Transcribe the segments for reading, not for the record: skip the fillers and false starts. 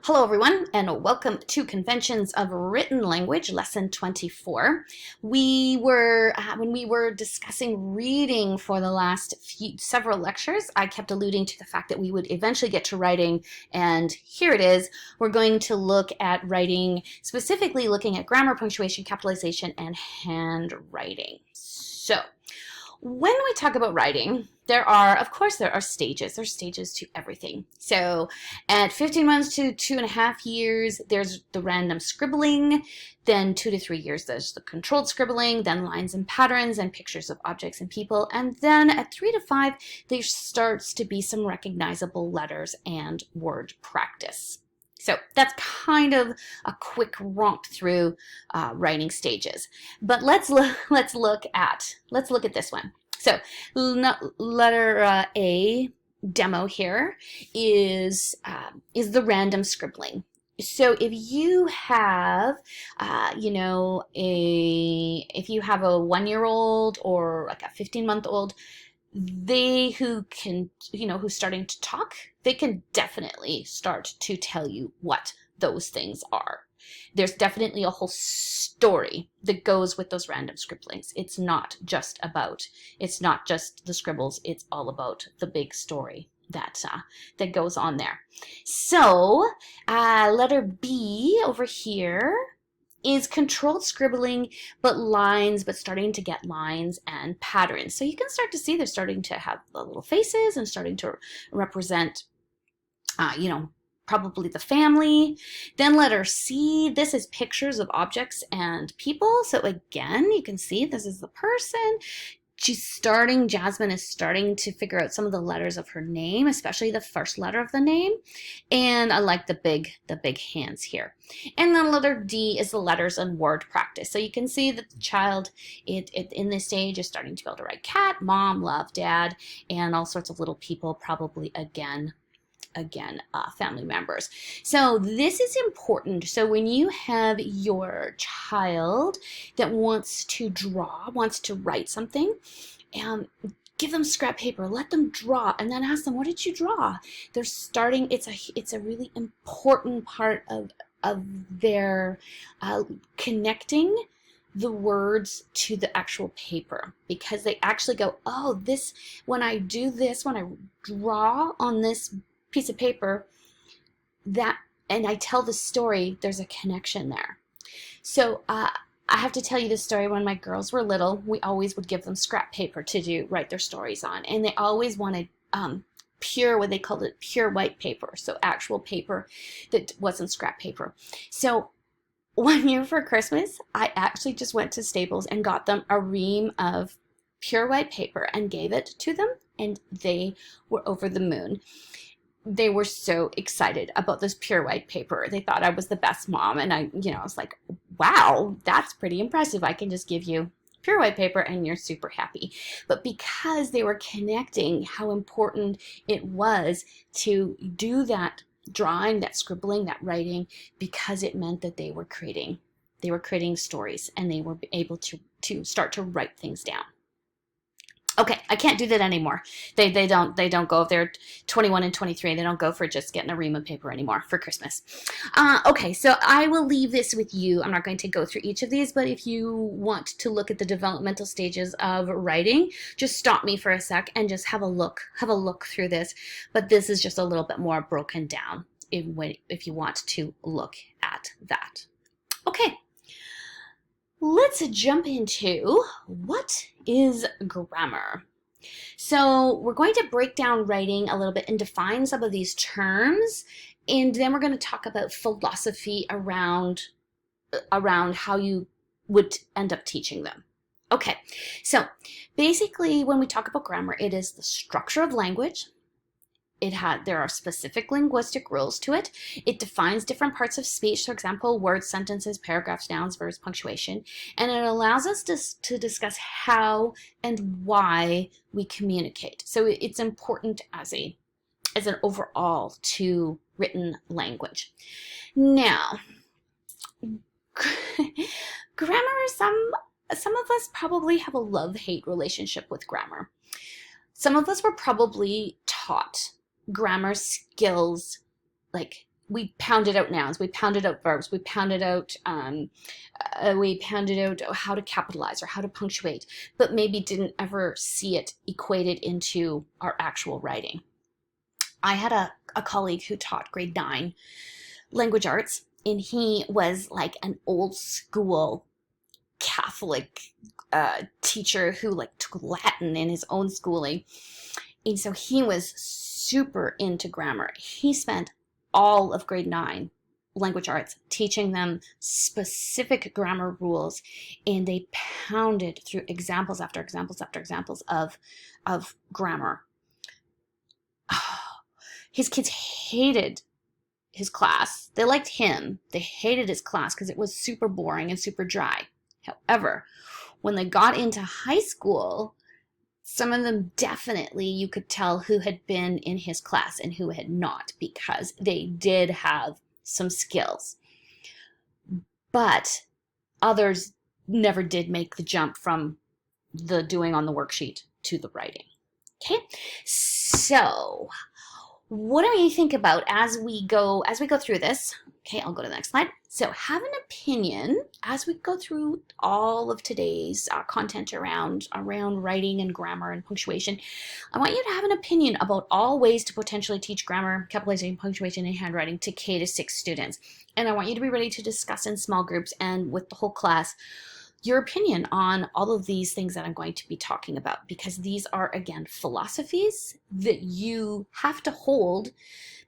Hello everyone, and welcome to Conventions of Written Language, Lesson 24. When we were discussing reading for the last several lectures, I kept alluding to the fact that we would eventually get to writing, and here it is. We're going to look at writing, specifically looking at grammar, punctuation, capitalization, and handwriting. So, when we talk about writing, there are stages. There's stages to everything. So at 15 months to 2.5 years, there's the random scribbling. Then 2 to 3 years, there's the controlled scribbling, then lines and patterns and pictures of objects and people. And then at 3 to 5, there starts to be some recognizable letters and word practice. So that's kind of a quick romp through writing stages. But let's look at this one. So letter A demo here is the random scribbling. So if you have if you have a 1-year-old or like a 15-month-old, who's starting to talk, they can definitely start to tell you what those things are. There's definitely a whole story that goes with those random scribblings. It's not just the scribbles, it's all about the big story that goes on there. So letter B over here is controlled scribbling, but starting to get lines and patterns. So you can start to see they're starting to have the little faces and starting to represent, probably the family. Then letter C, this is pictures of objects and people. So again, you can see this is the person. Jasmine is starting to figure out some of the letters of her name, especially the first letter of the name. And I like the big hands here. And then letter D is the letters and word practice. So you can see that the child in this stage is starting to be able to write cat, mom, love, dad, and all sorts of little people, probably again, family members. So this is important. So when you have your child that wants to draw, wants to write something, give them scrap paper, let them draw, and then ask them, what did you draw? They're starting, it's a really important part of their connecting the words to the actual paper, because they actually go, oh, when I draw on this piece of paper and I tell the story, there's a connection there. So I have to tell you this story. When my girls were little, we always would give them scrap paper to write their stories on, and they always wanted what they called it, pure white paper, so actual paper that wasn't scrap paper. So one year for Christmas, I actually just went to Staples and got them a ream of pure white paper and gave it to them, and they were over the moon. They were so excited about this pure white paper. They thought I was the best mom, and I was like, wow, that's pretty impressive. I can just give you pure white paper and you're super happy. But because they were connecting how important it was to do that drawing, that scribbling, that writing, because it meant that they were creating stories, and they were able to start to write things down. Okay, I can't do that anymore. They don't go, if they're 21 and 23, they don't go for just getting a ream of paper anymore for Christmas. Okay, so I will leave this with you. I'm not going to go through each of these, but if you want to look at the developmental stages of writing, just stop me for a sec and just have a look through this. But this is just a little bit more broken down if you want to look at that. Okay. Let's jump into what is grammar. So we're going to break down writing a little bit and define some of these terms, and then we're going to talk about philosophy around how you would end up teaching them. Okay, so basically when we talk about grammar, it is the structure of language. There are specific linguistic rules to it. It defines different parts of speech, for example, words, sentences, paragraphs, nouns, verbs, punctuation, and it allows us to discuss how and why we communicate. So it's important as an overall to written language. Now, grammar, some of us probably have a love-hate relationship with grammar. Some of us were probably taught grammar skills like we pounded out nouns, we pounded out verbs, we pounded out how to capitalize or how to punctuate, but maybe didn't ever see it equated into our actual writing. I had a colleague who taught grade 9 language arts, and he was like an old school Catholic teacher who like took Latin in his own schooling. And so he was super into grammar. He spent all of grade 9 language arts teaching them specific grammar rules, and they pounded through examples after examples after examples of grammar. His kids hated his class. They liked him. They hated his class because it was super boring and super dry. However, when they got into high school, some of them definitely, you could tell who had been in his class and who had not, because they did have some skills. But others never did make the jump from the doing on the worksheet to the writing. Okay, so what do you think about as we go through this? Okay, I'll go to the next slide. So have an opinion as we go through all of today's content around writing and grammar and punctuation. I want you to have an opinion about all ways to potentially teach grammar, capitalization, punctuation, and handwriting to K to 6 students. And I want you to be ready to discuss in small groups and with the whole class your opinion on all of these things that I'm going to be talking about, because these are, again, philosophies that you have to hold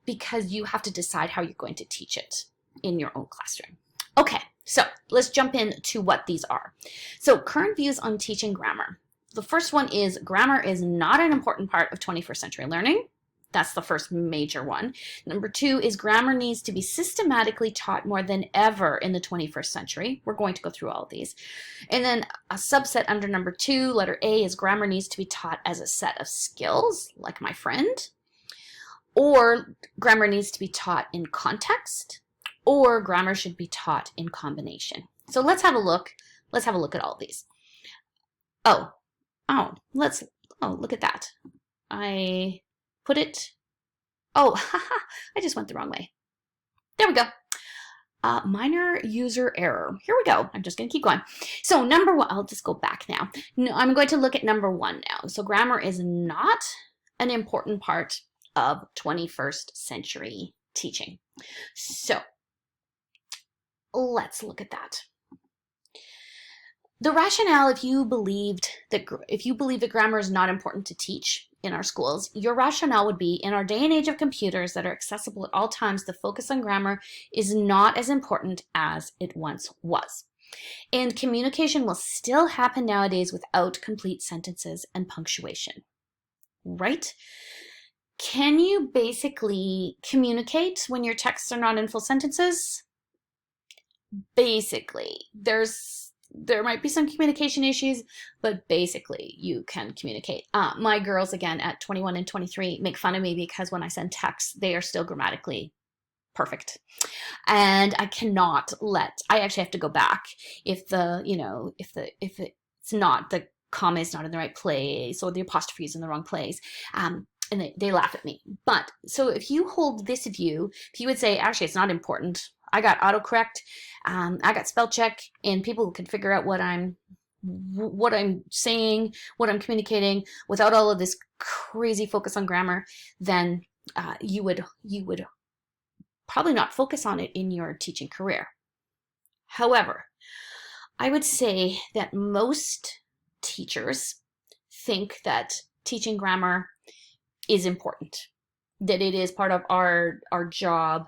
because you have to decide how you're going to teach it in your own classroom. Okay, so let's jump into what these are. So current views on teaching grammar. The first one is grammar is not an important part of 21st century learning. That's the first major one. Number 2 is grammar needs to be systematically taught more than ever in the 21st century. We're going to go through all of these. And then a subset under number 2, letter A, is grammar needs to be taught as a set of skills, like my friend, or grammar needs to be taught in context, or grammar should be taught in combination. So let's have a look. Let's have a look at all of these. Oh, look at that. I put it, I just went the wrong way. There we go. Minor user error. Here we go. I'm just going to keep going. So number 1, I'll just go back now. No, I'm going to look at number 1 now. So grammar is not an important part of 21st century teaching. So let's look at that. The rationale, if you believe that grammar is not important to teach in our schools, your rationale would be, in our day and age of computers that are accessible at all times, the focus on grammar is not as important as it once was. And communication will still happen nowadays without complete sentences and punctuation. Right? Can you basically communicate when your texts are not in full sentences? Basically. There might be some communication issues, but basically you can communicate. My girls, again, at 21 and 23, make fun of me because when I send texts, they are still grammatically perfect. And I actually have to go back if it's not, the comma is not in the right place or the apostrophe is in the wrong place. And they laugh at me. But so if you hold this view, if you would say, actually, it's not important, I got autocorrect, I got spell check, and people can figure out what I'm saying, what I'm communicating without all of this crazy focus on grammar, then you would probably not focus on it in your teaching career. However, I would say that most teachers think that teaching grammar is important, that it is part of our job,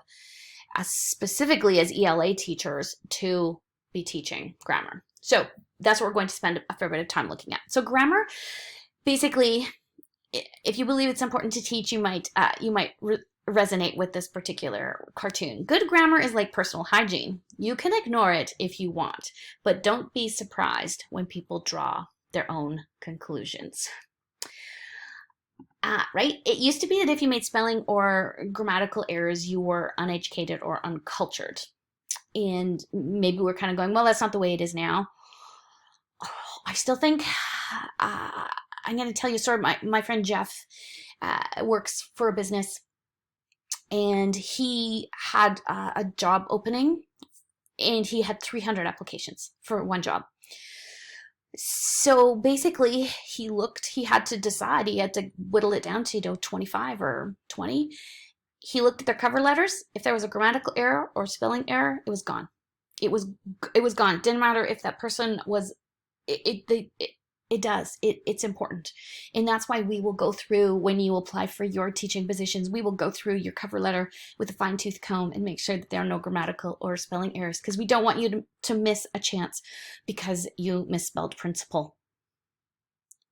specifically as ELA teachers, to be teaching grammar. So that's what we're going to spend a fair bit of time looking at. So grammar, basically, if you believe it's important to teach, you might resonate with this particular cartoon. Good grammar is like personal hygiene. You can ignore it if you want, but don't be surprised when people draw their own conclusions. Right? It used to be that if you made spelling or grammatical errors, you were uneducated or uncultured. And maybe we're kind of going, well, that's not the way it is now. I still think, I'm going to tell you a story. My friend Jeff works for a business, and he had a job opening, and he had 300 applications for one job. So basically, he had to decide, he had to whittle it down to 25 or 20. He looked at their cover letters. If there was a grammatical error or spelling error, it was gone. It was gone. Didn't matter if that person was, it's important. And that's why we will go through, when you apply for your teaching positions, we will go through your cover letter with a fine-tooth comb and make sure that there are no grammatical or spelling errors, because we don't want you to miss a chance because you misspelled principal.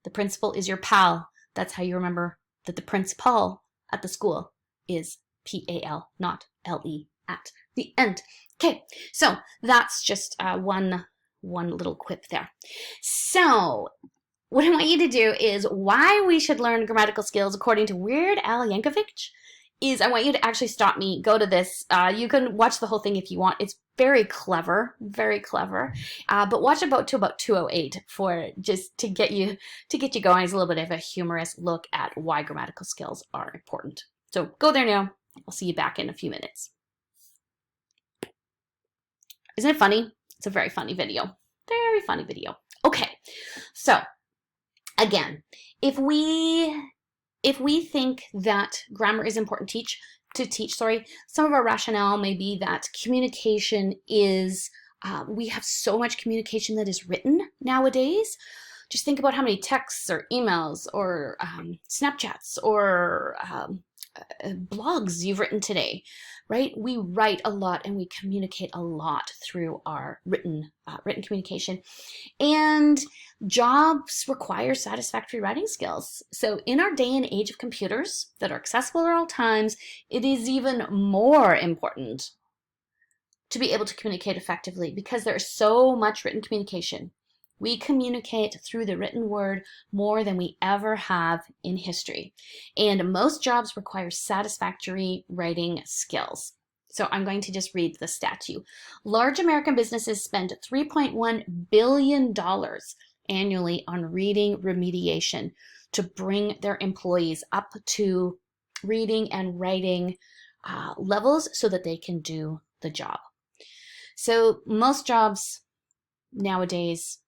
The principal is your pal. That's how you remember that the principal at the school is P-A-L, not L-E at the end. Okay, so that's just one little quip there. So what I want you to do is, why we should learn grammatical skills according to Weird Al Yankovic is, I want you to actually stop me, go to this. You can watch the whole thing if you want. It's very clever, very clever. But watch about 208 for just to get you going. It's a little bit of a humorous look at why grammatical skills are important. So go there now. I'll see you back in a few minutes. Isn't it funny? It's a very funny video. Very funny video. Okay, so again, if we think that grammar is important to teach, some of our rationale may be that communication is, we have so much communication that is written nowadays. Just think about how many texts or emails or Snapchats or blogs you've written today, right? We write a lot and we communicate a lot through our written communication. And jobs require satisfactory writing skills. So in our day and age of computers that are accessible at all times, it is even more important to be able to communicate effectively, because there is so much written communication. We communicate through the written word more than we ever have in history. And most jobs require satisfactory writing skills. So I'm going to just read the stat to you. Large American businesses spend $3.1 billion annually on reading remediation to bring their employees up to reading and writing levels so that they can do the job. So most jobs nowadays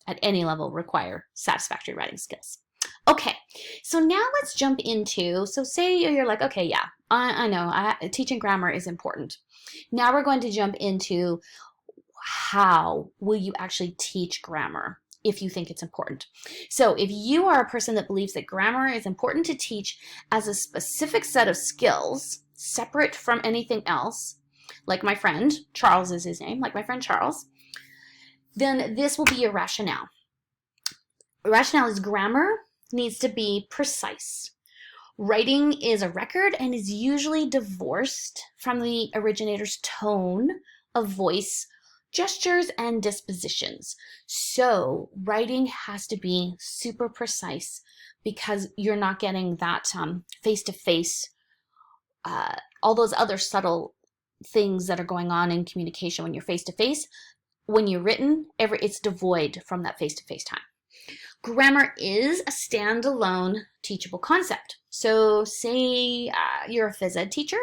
at any level require satisfactory writing skills. Okay, so now let's jump into, so say you're like, okay, yeah, I know, teaching grammar is important. Now we're going to jump into how will you actually teach grammar if you think it's important. So if you are a person that believes that grammar is important to teach as a specific set of skills, separate from anything else, like my friend, Charles is his name, like my friend Charles, then this will be your rationale. Rationale is grammar needs to be precise. Writing is a record and is usually divorced from the originator's tone of voice, gestures, and dispositions. So writing has to be super precise, because you're not getting that face-to-face, all those other subtle things that are going on in communication when you're face-to-face. When you're written, it's devoid from that face-to-face time. Grammar is a standalone teachable concept. So say you're a phys ed teacher,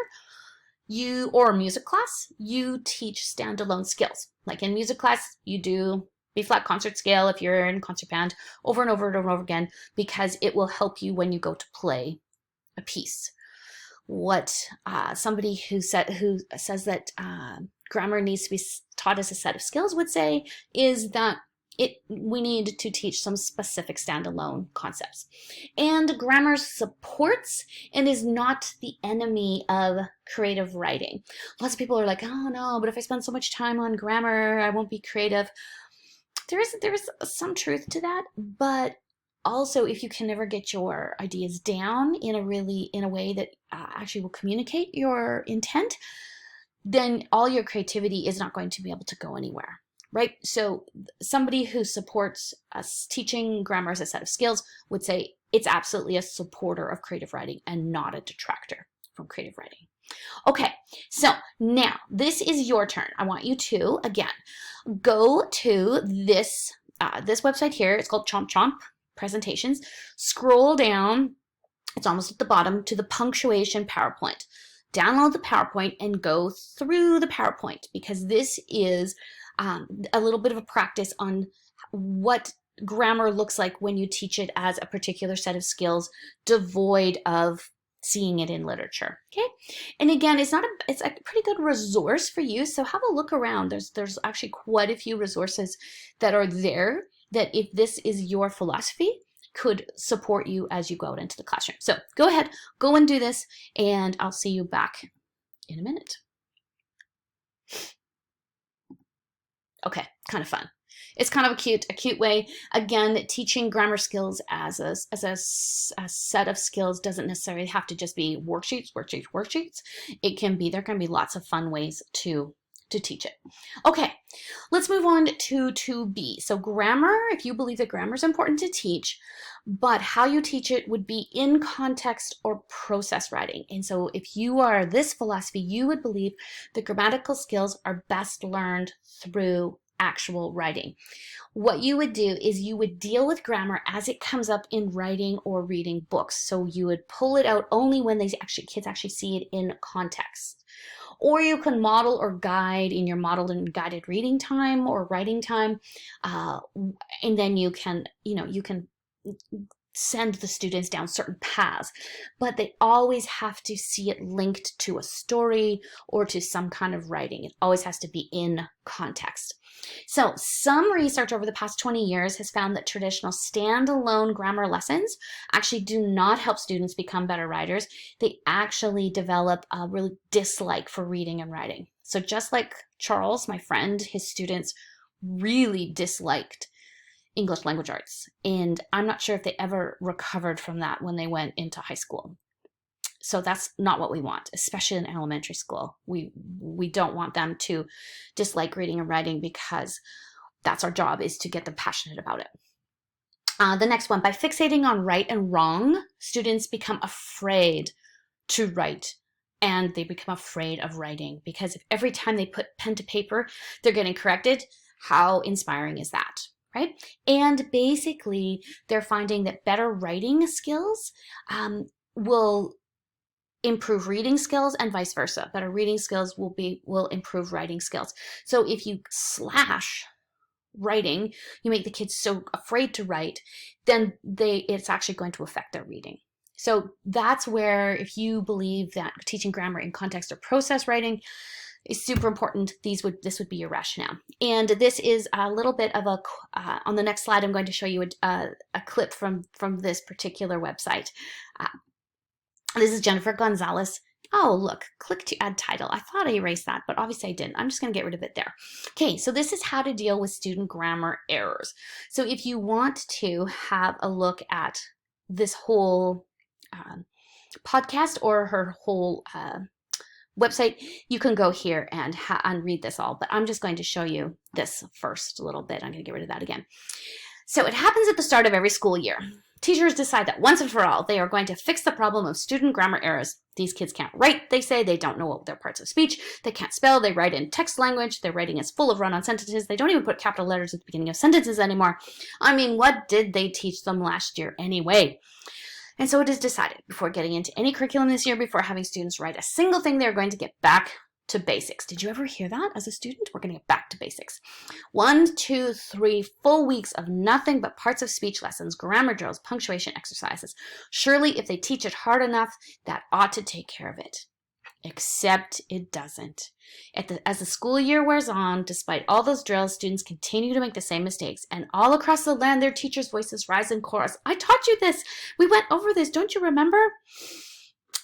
or a music class, you teach standalone skills. Like in music class, you do B-flat concert scale if you're in concert band over and over and over again, because it will help you when you go to play a piece. What somebody who says that grammar needs to be taught as a set of skills would say is that we need to teach some specific standalone concepts. And grammar supports and is not the enemy of creative writing. Lots of people are like, oh no, but if I spend so much time on grammar, I won't be creative. There is some truth to that, but also, if you can never get your ideas down in a way that actually will communicate your intent, then all your creativity is not going to be able to go anywhere, right? So somebody who supports us teaching grammar as a set of skills would say it's absolutely a supporter of creative writing and not a detractor from creative writing. Okay, so now this is your turn. I want you to, again, go to this website here. It's called Chomp Chomp Presentations. Scroll down, it's almost at the bottom, to the punctuation PowerPoint. download the PowerPoint and go through the PowerPoint, because this is a little bit of a practice on what grammar looks like when you teach it as a particular set of skills devoid of seeing it in literature. Okay, and again, it's a pretty good resource for you, so have a look around. There's actually quite a few resources that are there that, if this is your philosophy, could support you as you go out into the classroom. So go ahead, go and do this, and I'll see you back in a minute. Okay, kind of fun. It's kind of a cute way. Again, teaching grammar skills as a set of skills doesn't necessarily have to just be worksheets. There can be lots of fun ways to teach it. Okay, let's move on to 2B. So grammar, if you believe that grammar is important to teach, but how you teach it would be in context or process writing. And so if you are this philosophy, you would believe that grammatical skills are best learned through actual writing. What you would do is you would deal with grammar as it comes up in writing or reading books. So you would pull it out only when kids actually see it in context. Or you can model or guide in your modeled and guided reading time or writing time, and then you can send the students down certain paths, but they always have to see it linked to a story or to some kind of writing. It always has to be in context. So some research over the past 20 years has found that traditional standalone grammar lessons actually do not help students become better writers. They actually develop a really dislike for reading and writing. So just like Charles, my friend, his students really disliked English language arts, and I'm not sure if they ever recovered from that when they went into high school. So that's not what we want, especially in elementary school. We don't want them to dislike reading and writing, because that's our job, is to get them passionate about it. The next one, by fixating on right and wrong, students become afraid to write, and they become afraid of writing, because if every time they put pen to paper, they're getting corrected, how inspiring is that? Right? And basically, they're finding that better writing skills will improve reading skills, and vice versa. Better reading skills will improve writing skills. So if you slash writing, you make the kids so afraid to write, then it's actually going to affect their reading. So that's where, if you believe that teaching grammar in context or process writing is super important, this would be your rationale. And this is a little bit of on the next slide, I'm going to show you a clip from this particular website. This is Jennifer Gonzalez. Oh, look, click to add title. I thought I erased that, but obviously I didn't. I'm just going to get rid of it there. Okay, so this is how to deal with student grammar errors. So if you want to have a look at this whole podcast or her whole website, you can go here and read this all, but I'm just going to show you this first little bit. I'm going to get rid of that again. So it happens at the start of every school year. Teachers decide that once and for all, they are going to fix the problem of student grammar errors. These kids can't write, they say. They don't know their parts of speech. They can't spell. They write in text language. Their writing is full of run-on sentences. They don't even put capital letters at the beginning of sentences anymore. I mean, what did they teach them last year anyway? And so it is decided, before getting into any curriculum this year, before having students write a single thing, they're going to get back to basics. Did you ever hear that as a student? We're going to get back to basics. 1, 2, 3 full weeks of nothing but parts of speech lessons, grammar drills, punctuation exercises. Surely, if they teach it hard enough, that ought to take care of it. Except it doesn't. As the school year wears on, despite all those drills, students continue to make the same mistakes, and all across the land, their teachers' voices rise in chorus. I taught you this. We went over this. Don't you remember?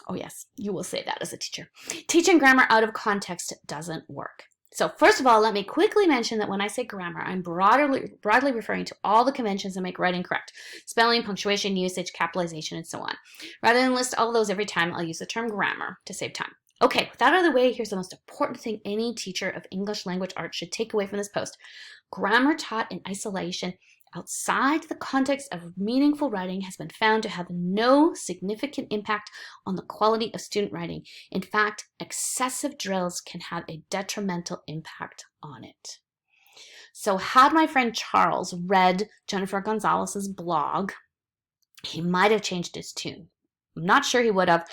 Oh yes, you will say that as a teacher. Teaching grammar out of context doesn't work. So first of all, let me quickly mention that when I say grammar, I'm broadly referring to all the conventions that make writing correct. Spelling, punctuation, usage, capitalization, and so on. Rather than list all of those every time, I'll use the term grammar to save time. Okay, with that out of the way, here's the most important thing any teacher of English language arts should take away from this post. Grammar taught in isolation outside the context of meaningful writing has been found to have no significant impact on the quality of student writing. In fact, excessive drills can have a detrimental impact on it. So had my friend Charles read Jennifer Gonzalez's blog, he might have changed his tune. I'm not sure he would have,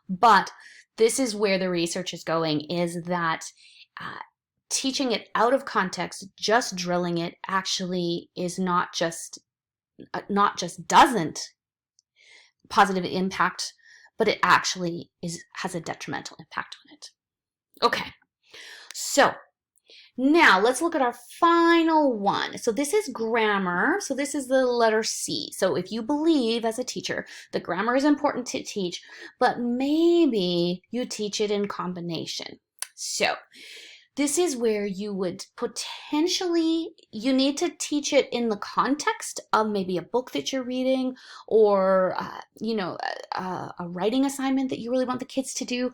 but this is where the research is going, is that teaching it out of context, just drilling it, actually is not just doesn't positive impact, but it actually has a detrimental impact on it. Okay, so now let's look at our final one. So this is grammar. So this is the letter C. So if you believe as a teacher that grammar is important to teach, but maybe you teach it in combination. So this is where you would potentially, you need to teach it in the context of maybe a book that you're reading, or, a writing assignment that you really want the kids to do.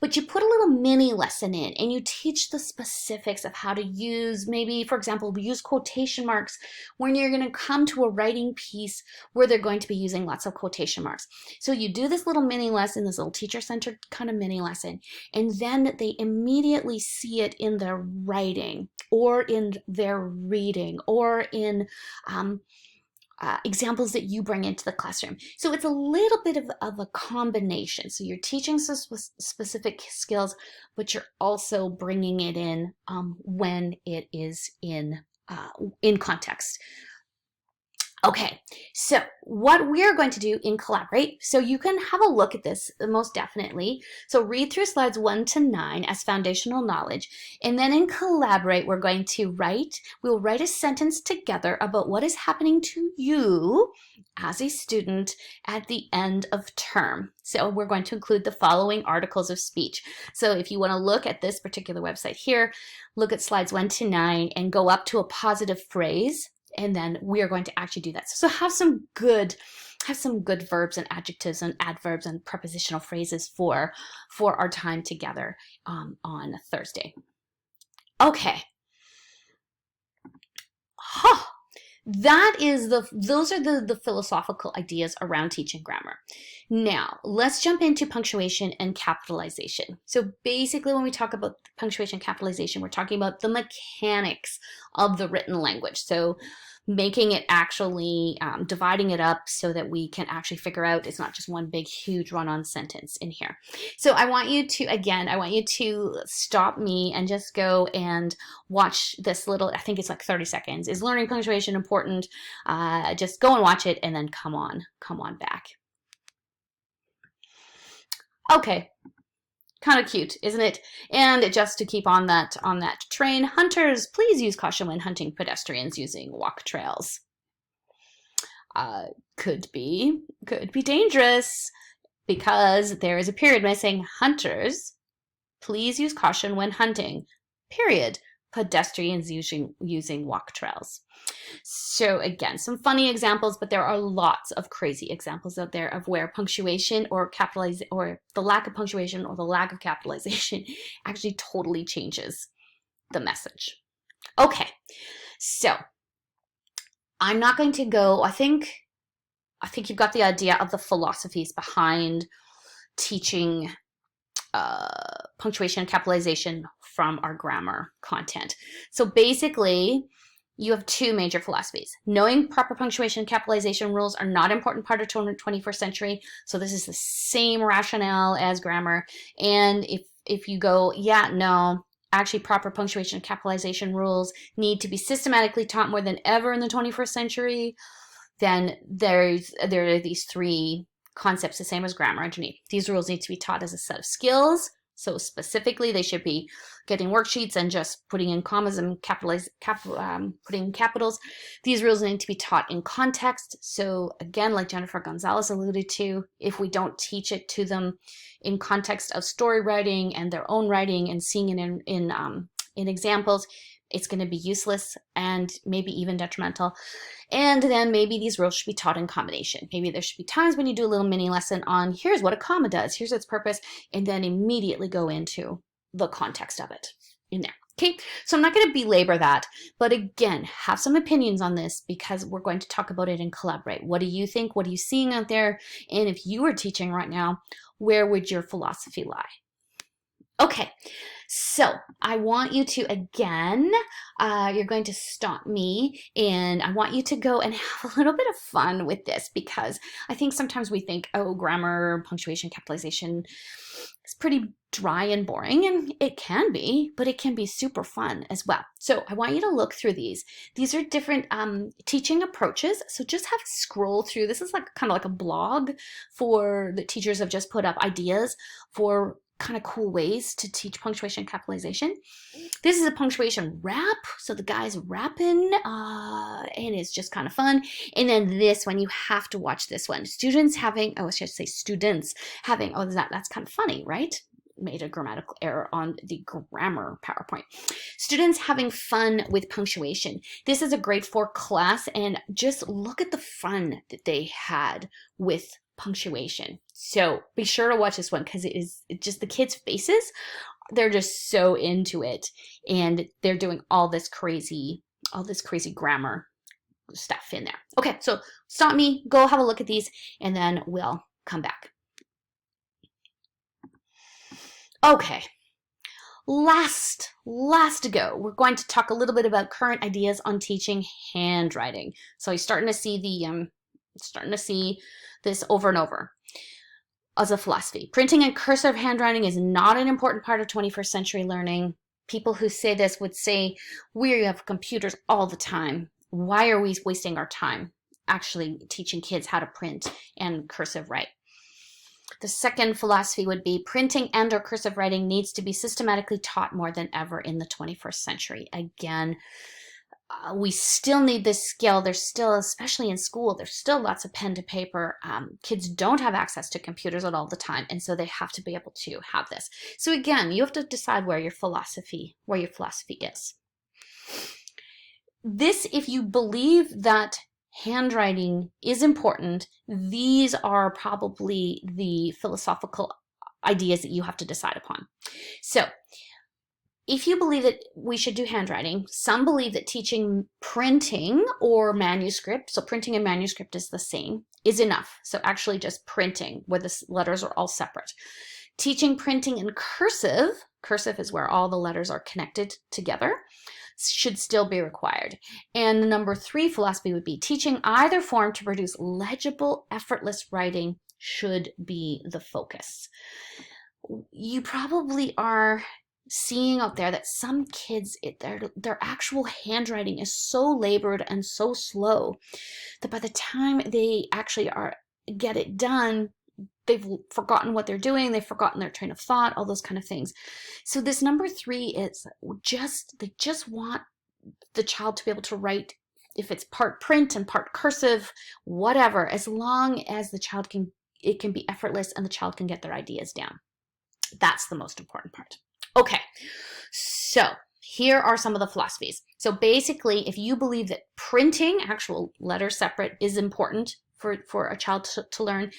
But you put a little mini lesson in and you teach the specifics of how to use, maybe, for example, use quotation marks when you're going to come to a writing piece where they're going to be using lots of quotation marks. So you do this little mini lesson, this little teacher-centered kind of mini lesson, and then they immediately see it in their writing or in their reading or in examples that you bring into the classroom. So it's a little bit of a combination. So you're teaching some specific skills, but you're also bringing it in when it is in context. Okay, so what we're going to do in Collaborate, so you can have a look at this most definitely. So read through slides 1 to 9 as foundational knowledge, and then in Collaborate, we're going to we'll write a sentence together about what is happening to you as a student at the end of term. So we're going to include the following articles of speech. So if you want to look at this particular website here, look at slides 1 to 9 and go up to a positive phrase. And then we are going to actually do that. So have some good verbs and adjectives and adverbs and prepositional phrases for our time together on Thursday. Okay. Those are the philosophical ideas around teaching grammar. Now, let's jump into punctuation and capitalization. So basically, when we talk about punctuation capitalization, we're talking about the mechanics of the written language. So making it actually, dividing it up so that we can actually figure out it's not just one big, huge run-on sentence in here. So I want you to stop me and just go and watch this little, I think it's like 30 seconds. Is learning punctuation important? Just go and watch it and then come on back. Okay. Kind of cute, isn't it? And just to keep on that train, hunters, please use caution when hunting pedestrians using walk trails. Could be dangerous because there is a period missing. Hunters, please use caution when hunting. Period. Pedestrians using walk trails. So again, some funny examples, but there are lots of crazy examples out there of where punctuation or the lack of punctuation or the lack of capitalization actually totally changes the message. Okay, so I'm not going to go, I think you've got the idea of the philosophies behind teaching punctuation and capitalization from our grammar content. So basically, you have two major philosophies. Knowing proper punctuation and capitalization rules are not an important part of 21st century. So this is the same rationale as grammar. And if you go, yeah, no, actually proper punctuation and capitalization rules need to be systematically taught more than ever in the 21st century, then there are these three concepts, the same as grammar underneath. These rules need to be taught as a set of skills. So specifically, they should be getting worksheets and just putting in commas and putting in capitals. These rules need to be taught in context. So again, like Jennifer Gonzalez alluded to, if we don't teach it to them in context of story writing and their own writing and seeing it in examples, it's going to be useless and maybe even detrimental. And then maybe these rules should be taught in combination. Maybe there should be times when you do a little mini lesson on here's what a comma does, here's its purpose, and then immediately go into the context of it in there. Okay, so I'm not going to belabor that, but again, have some opinions on this because we're going to talk about it and collaborate. What do you think? What are you seeing out there? And if you were teaching right now, where would your philosophy lie? Okay, so I want you to, again, you're going to stop me and I want you to go and have a little bit of fun with this, because I think sometimes we think, oh, grammar, punctuation, capitalization is pretty dry and boring, and it can be, but it can be super fun as well. So I want you to look through these. These are different teaching approaches. So just have a scroll through. This is like kind of like a blog for the teachers have just put up ideas for kind of cool ways to teach punctuation capitalization. This is a punctuation rap, so the guy's rapping, and it's just kind of fun. And then this one, you have to watch this one. Students having, oh, I should say students having, oh, that's kind of funny, right? Made a grammatical error on the grammar PowerPoint. Students having fun with punctuation. This is a grade 4 class, and just look at the fun that they had with punctuation. So be sure to watch this one, because it's just the kids' faces. They're just so into it, and they're doing all this crazy grammar stuff in there. Okay, so stop me, go have a look at these, and then we'll come back. Okay, last to go, we're going to talk a little bit about current ideas on teaching handwriting. So you're starting to see this over and over as a philosophy. Printing and cursive handwriting is not an important part of 21st century learning. People who say this would say, we have computers all the time. Why are we wasting our time actually teaching kids how to print and cursive write? The second philosophy would be printing and or cursive writing needs to be systematically taught more than ever in the 21st century. Again, we still need this skill. There's still, especially in school, there's still lots of pen to paper. Kids don't have access to computers at all the time, and so they have to be able to have this. So again, you have to decide where your philosophy is. This, if you believe that handwriting is important, these are probably the philosophical ideas that you have to decide upon. So if you believe that we should do handwriting, some believe that teaching printing or manuscript, so printing and manuscript is the same, is enough. So actually just printing, where the letters are all separate. Teaching printing in cursive is where all the letters are connected together, should still be required. And the number 3 philosophy would be teaching either form to produce legible, effortless writing should be the focus. You probably are seeing out there that some kids, their actual handwriting is so labored and so slow that by the time they actually get it done, they've forgotten what they're doing, they've forgotten their train of thought, all those kind of things. So this number 3 is they just want the child to be able to write, if it's part print and part cursive, whatever, as long as it can be effortless and the child can get their ideas down. That's the most important part. Okay, so here are some of the philosophies. So basically, if you believe that printing, actual letters separate, is important for a child to learn,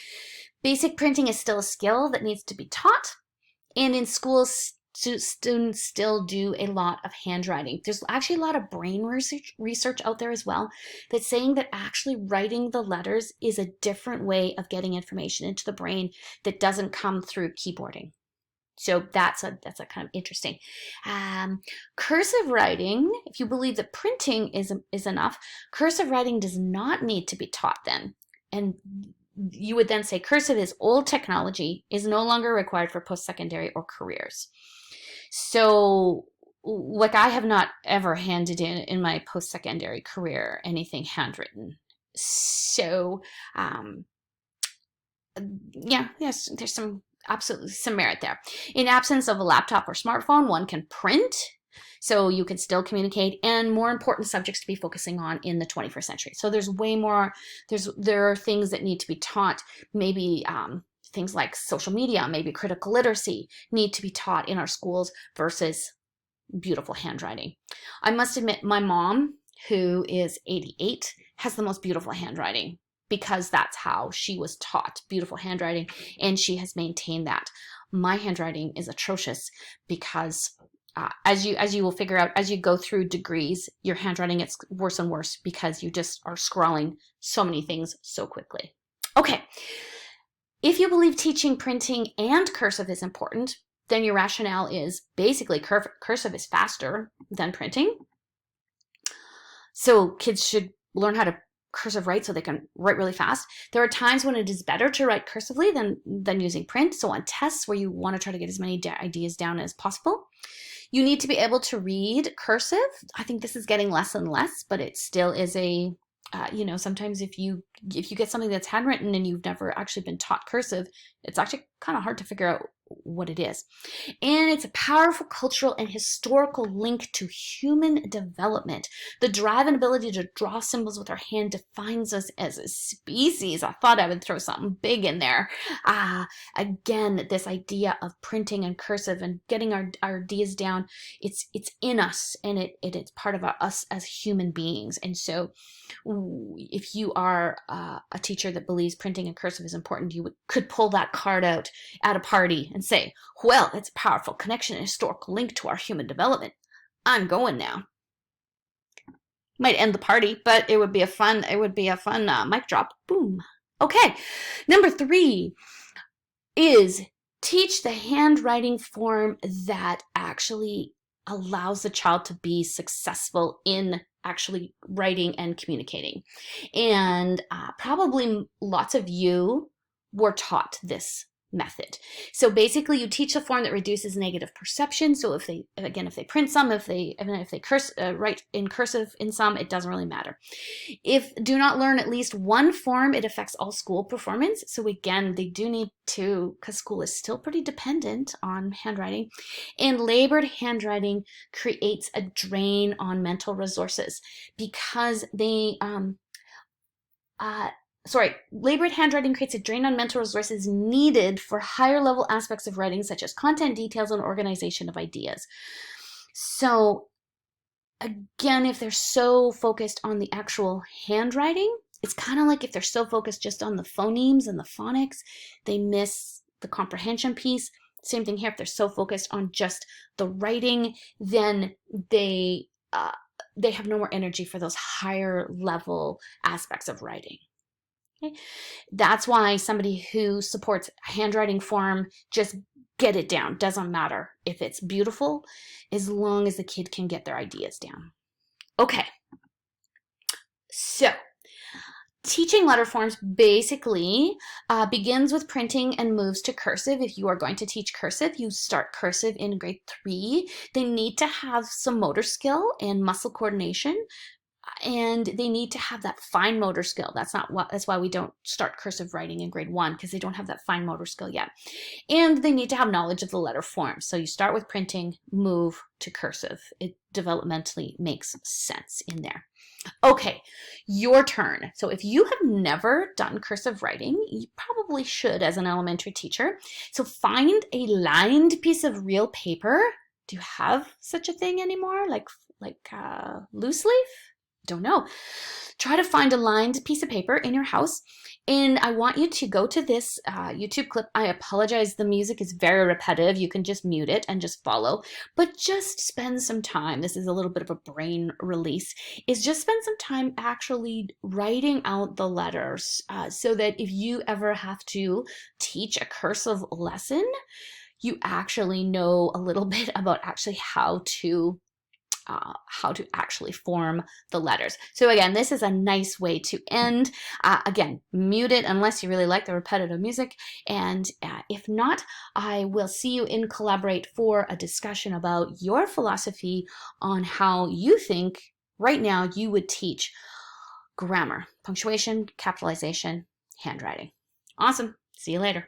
basic printing is still a skill that needs to be taught. And in schools, students still do a lot of handwriting. There's actually a lot of brain research out there as well that's saying that actually writing the letters is a different way of getting information into the brain that doesn't come through keyboarding. So that's a kind of interesting. Cursive writing, if you believe that printing is enough, cursive writing does not need to be taught then. And you would then say cursive is old technology, is no longer required for post-secondary or careers. So like I have not ever handed in my post-secondary career anything handwritten. So yeah, yes, there's absolutely some merit there. In absence of a laptop or smartphone, one can print, so you can still communicate, and more important subjects to be focusing on in the 21st century. So there's way more, there are things that need to be taught, maybe things like social media, maybe critical literacy need to be taught in our schools versus beautiful handwriting. I must admit, my mom, who is 88, has the most beautiful handwriting, because that's how she was taught, beautiful handwriting, and she has maintained that. My handwriting is atrocious because as you will figure out as you go through degrees, your handwriting gets worse and worse because you just are scrawling so many things so quickly. Okay, if you believe teaching printing and cursive is important, then your rationale is basically cursive is faster than printing. So kids should learn how to cursive write so they can write really fast. There are times when it is better to write cursively than using print. So on tests where you want to try to get as many ideas down as possible, you need to be able to read cursive. I think this is getting less and less, but it still is a sometimes if you get something that's handwritten and you've never actually been taught cursive, it's actually kind of hard to figure out what it is. And it's a powerful cultural and historical link to human development. The drive and ability to draw symbols with our hand defines us as a species. I thought I would throw something big in there. Again, this idea of printing and cursive and getting our ideas down, it's in us, and it's part of us as human beings. And so if you are a teacher that believes printing and cursive is important, you could pull that card out at a party and say, well, it's a powerful connection and historical link to our human development. I'm going now. Might end the party, but it would be a fun mic drop. Boom. Okay. Number 3 is teach the handwriting form that actually allows the child to be successful in actually writing and communicating. And probably lots of you were taught this method. So basically you teach a form that reduces negative perception. So if they print some, if they write in cursive in some, it doesn't really matter. If do not learn at least one form, it affects all school performance. So again, they do need to, because school is still pretty dependent on handwriting, and labored handwriting creates a drain on mental resources because labored handwriting creates a drain on mental resources needed for higher level aspects of writing, such as content details and organization of ideas. So again, if they're so focused on the actual handwriting, it's kind of like if they're so focused just on the phonemes and the phonics, they miss the comprehension piece. Same thing here. If they're so focused on just the writing, then they have no more energy for those higher level aspects of writing. Okay. That's why somebody who supports handwriting form, just get it down. Doesn't matter if it's beautiful, as long as the kid can get their ideas down. Okay. So teaching letter forms basically begins with printing and moves to cursive. If you are going to teach cursive, you start cursive in grade 3. They need to have some motor skill and muscle coordination. And they need to have that fine motor skill. That's why we don't start cursive writing in grade 1, because they don't have that fine motor skill yet. And they need to have knowledge of the letter form. So you start with printing, move to cursive. It developmentally makes sense in there. Okay, your turn. So if you have never done cursive writing, you probably should as an elementary teacher. So find a lined piece of real paper. Do you have such a thing anymore? Like loose leaf? Don't know. Try to find a lined piece of paper in your house, and I want you to go to this YouTube clip. I apologize, the music is very repetitive. You can just mute it and just follow, but just spend some time. This is a little bit of a brain release, is just spend some time actually writing out the letters so that if you ever have to teach a cursive lesson, you actually know a little bit about actually how to actually form the letters. So again, this is a nice way to end. Again, mute it unless you really like the repetitive music. And if not, I will see you in Collaborate for a discussion about your philosophy on how you think right now you would teach grammar, punctuation, capitalization, handwriting. Awesome. See you later.